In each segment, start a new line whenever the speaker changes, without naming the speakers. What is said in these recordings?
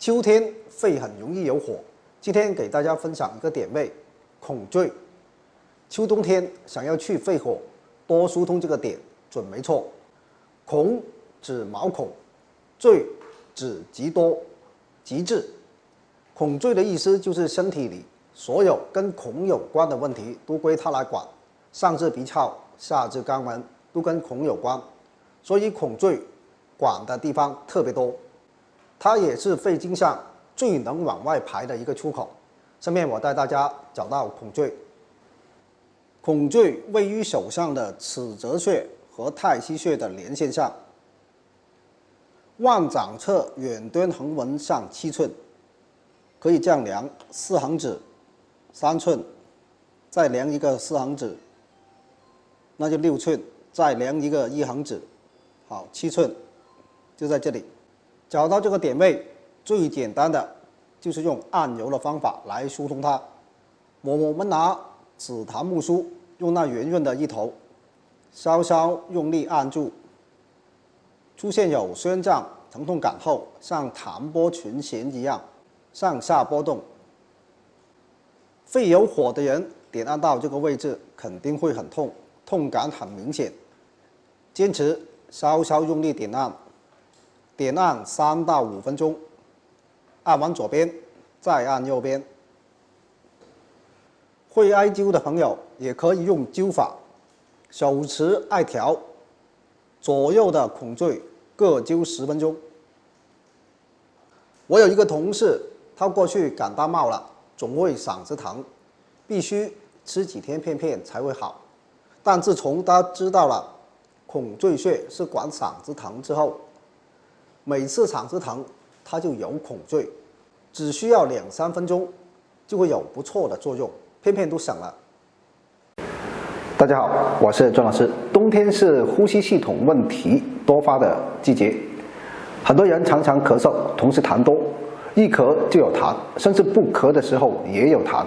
秋天肺很容易有火，今天给大家分享一个点位：孔最。秋冬天想要去肺火，多疏通这个点准没错。孔指毛孔，最指极多、极致。孔最的意思就是身体里所有跟孔有关的问题都归它来管，上至鼻窍，下至肛门都跟孔有关，所以孔最管的地方特别多。它也是肺经上最能往外排的一个出口。下面我带大家找到孔最。孔最位于手上的尺泽穴和太溪穴的连线上，腕掌侧远端横纹上7寸，可以这样量，4横指3寸，再量一个4横指，那就6寸，再量一个1横指，好，7寸，就在这里。找到这个点位，最简单的就是用按揉的方法来疏通它。我们拿紫檀木梳，用那圆润的一头，稍稍用力按住，出现有宣胀疼痛感后，像弹拨琴弦一样上下波动。肺有火的人点按到这个位置肯定会很痛，痛感很明显。坚持稍稍用力点按，点按3到5分钟，按完左边再按右边。会艾灸的朋友也可以用灸法，手持艾条，左右的孔最各灸10分钟。我有一个同事，他过去感大冒了，总会嗓子疼，必须吃几天片才会好。但自从他知道了孔最穴是管嗓子疼之后，每次嗓子疼他就揉孔最，只需要2-3分钟就会有不错的作用，片都省了。大家好，我是庄老师。冬天是呼吸系统问题多发的季节，很多人常常咳嗽，同时痰多，一咳就有痰，甚至不咳的时候也有痰。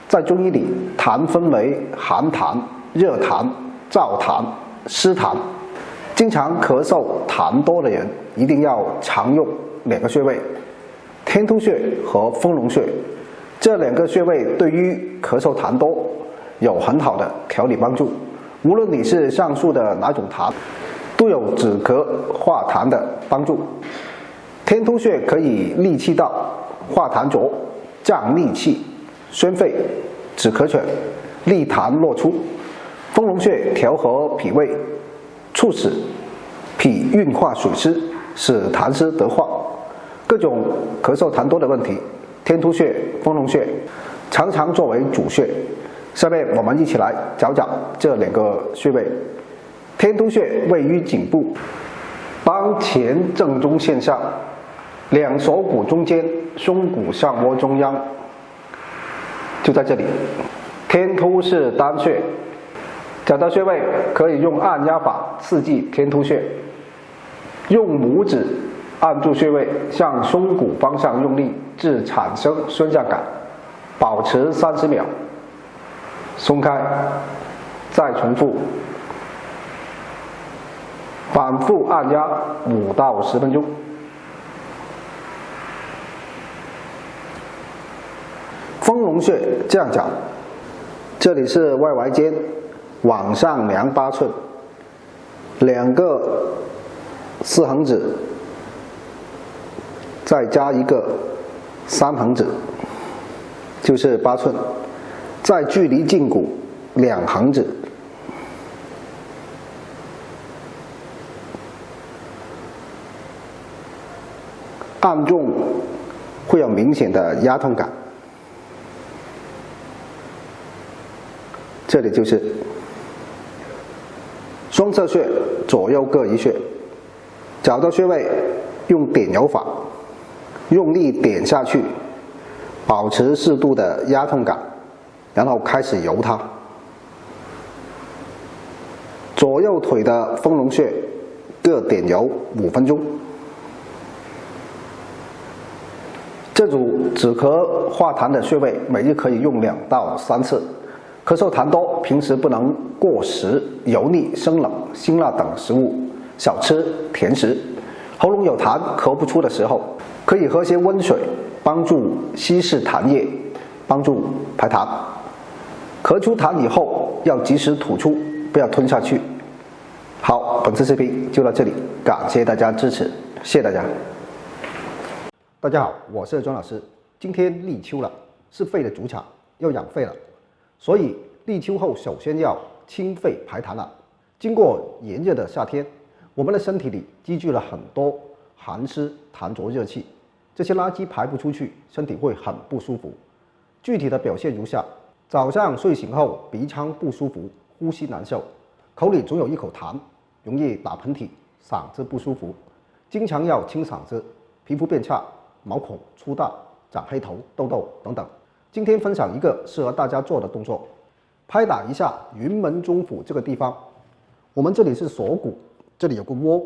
在中医里，痰分为寒痰、热痰、燥痰、湿痰。经常咳嗽痰多的人一定要常用2个穴位，天突穴和丰隆穴。这2个穴位对于咳嗽痰多有很好的调理帮助。无论你是上述的哪种痰，都有止咳化痰的帮助。天突穴可以利气道、化痰浊、降逆气、宣肺、止咳喘、利痰落出。丰隆穴调和脾胃，促使脾运化水湿，使痰湿得化。各种咳嗽痰多的问题，天突穴、丰隆穴常常作为主穴。下面我们一起来找找这2个穴位。天突穴位于颈部帮前正中线上，2锁骨中间，胸骨上窝中央，就在这里。天突是单穴，找到穴位可以用按压法刺激天突穴，用拇指按住穴位，向胸骨方向用力至产生宣胀感，保持30秒，松开，再重复，反复按压5到10分钟。丰隆穴这样找，这里是外踝尖，往上量8寸，2个4横指，再加一个3横指，就是8寸，再距离胫骨2横指，按中会有明显的压痛感。这里就是双侧穴，左右各1穴。找到穴位，用点揉法，用力点下去，保持适度的压痛感，然后开始揉它。左右腿的丰隆穴各点揉5分钟。这组止咳化痰的穴位，每日可以用2到3次。咳嗽痰多，平时不能过食油腻、生冷、辛辣等食物，少吃甜食。喉咙有痰咳不出的时候，可以喝些温水，帮助稀释痰液，帮助排痰。咳出痰以后要及时吐出，不要吞下去。好，本次视频就到这里，感谢大家支持，谢谢大家。大家好，我是庄老师。今天立秋了，是肺的主场，要养肺了，所以立秋后首先要清肺排痰了。经过炎热的夏天，我们的身体里积聚了很多寒湿痰浊热气，这些垃圾排不出去，身体会很不舒服。具体的表现如下：早上睡醒后鼻腔不舒服，呼吸难受，口里总有一口痰，容易打喷嚏，嗓子不舒服，经常要清嗓子，皮肤变差，毛孔粗大，长黑头、痘痘等等。今天分享一个适合大家做的动作，拍打一下云门中府这个地方。我们这里是锁骨，这里有个窝，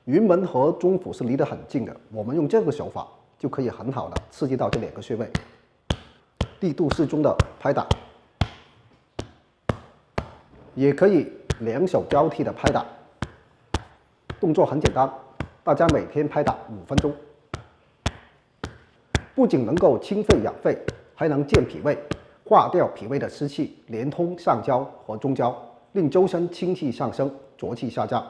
云门和中府是离得很近的，我们用这个手法就可以很好的刺激到这两个穴位，力度适中的拍打，也可以两手交替的拍打。动作很简单，大家每天拍打5分钟，不仅能够清肺养肺，还能健脾胃，化掉脾胃的湿气，连通上焦和中焦，令周身清气上升，浊气下降。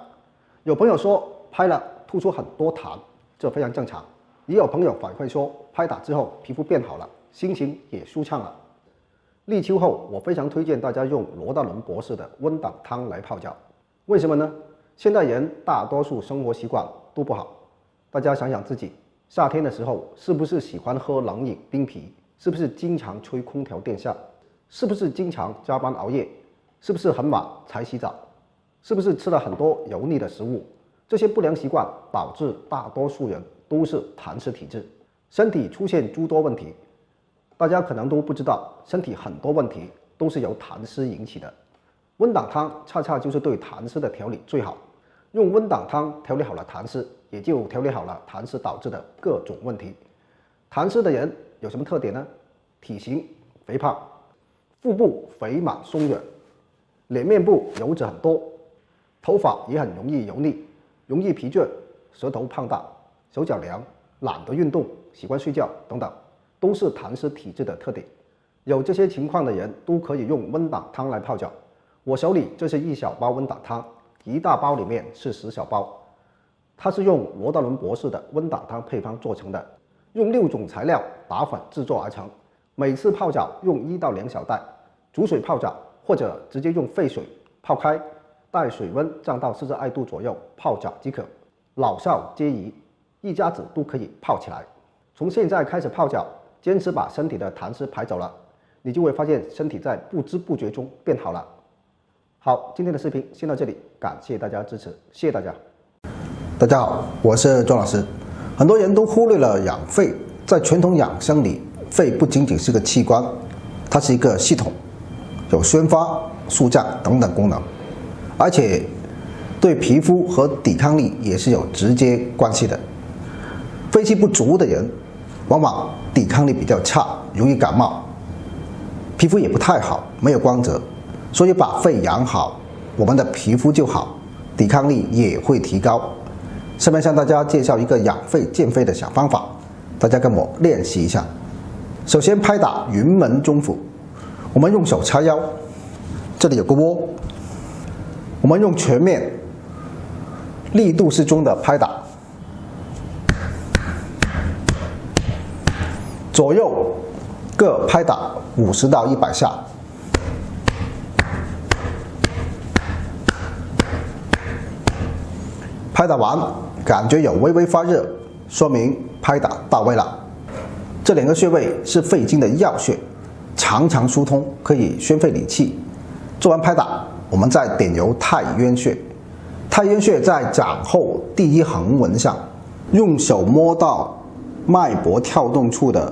有朋友说拍了吐出很多痰，这非常正常。也有朋友反馈说拍打之后皮肤变好了，心情也舒畅了。立秋后，我非常推荐大家用罗大伦博士的温胆汤来泡脚。为什么呢？现代人大多数生活习惯都不好，大家想想自己，夏天的时候是不是喜欢喝冷饮冰啤？是不是经常吹空调电扇？是不是经常加班熬夜？是不是很晚才洗澡？是不是吃了很多油腻的食物？这些不良习惯导致大多数人都是痰湿体质，身体出现诸多问题。大家可能都不知道，身体很多问题都是由痰湿引起的。温胆汤恰恰就是对痰湿的调理最好。用温胆汤调理好了痰湿，也就调理好了痰湿导致的各种问题。痰湿的人有什么特点呢？体型肥胖，腹部肥满松软，脸面部油脂很多，头发也很容易油腻，容易疲倦，舌头胖大，手脚凉，懒得运动，喜欢睡觉等等，都是痰湿体质的特点。有这些情况的人都可以用温胆汤来泡脚。我手里这是1小包温胆汤，一大包里面是10小包，它是用罗大伦博士的温胆汤配方做成的，用6种材料打粉制作而成。每次泡脚用1到2小袋，煮水泡脚或者直接用沸水泡开，待水温降到42度左右泡脚即可。老少皆宜，一家子都可以泡起来。从现在开始泡脚，坚持把身体的痰湿排走了，你就会发现身体在不知不觉中变好了。好，今天的视频先到这里，感谢大家支持，谢谢大家。大家好，我是庄老师。很多人都忽略了养肺，在传统养生里，肺不仅仅是个器官，它是一个系统，有宣发、肃降等等功能，而且对皮肤和抵抗力也是有直接关系的。肺气不足的人，往往抵抗力比较差，容易感冒，皮肤也不太好，没有光泽。所以把肺养好，我们的皮肤就好，抵抗力也会提高。下面向大家介绍一个养肺健肺的小方法，大家跟我练习一下。首先拍打云门中府，我们用手叉腰，这里有个窝，我们用全面力度适中的拍打，左右各拍打50到100下。拍打完感觉有微微发热，说明拍打到位了。这2个穴位是肺经的要穴，常常疏通，可以宣肺理气。做完拍打，我们再点揉太渊穴。太渊穴在掌后第1横纹上，用手摸到脉搏跳动处的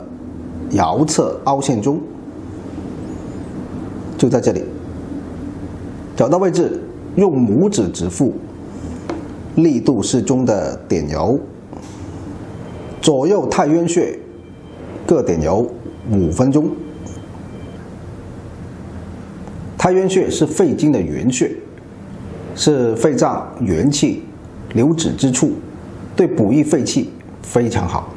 桡侧凹陷中，就在这里。找到位置，用拇指指腹力度适中的点揉，左右太渊穴各点揉5分钟。太渊穴是肺经的元穴，是肺脏元气流止之处，对补益肺气非常好。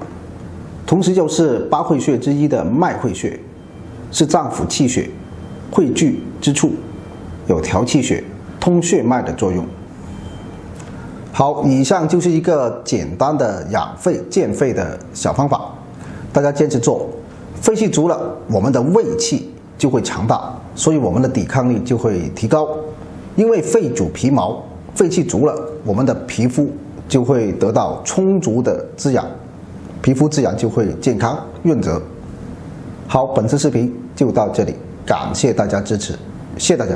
同时又是八会穴之一的脉会穴，是脏腑气血汇聚之处，有调气血、通血脉的作用。好，以上就是一个简单的养肺健肺的小方法，大家坚持做，肺气足了，我们的胃气就会强大，所以我们的抵抗力就会提高。因为肺主皮毛，肺气足了，我们的皮肤就会得到充足的滋养，皮肤自然就会健康润泽。好，本次视频就到这里，感谢大家支持，谢谢大家。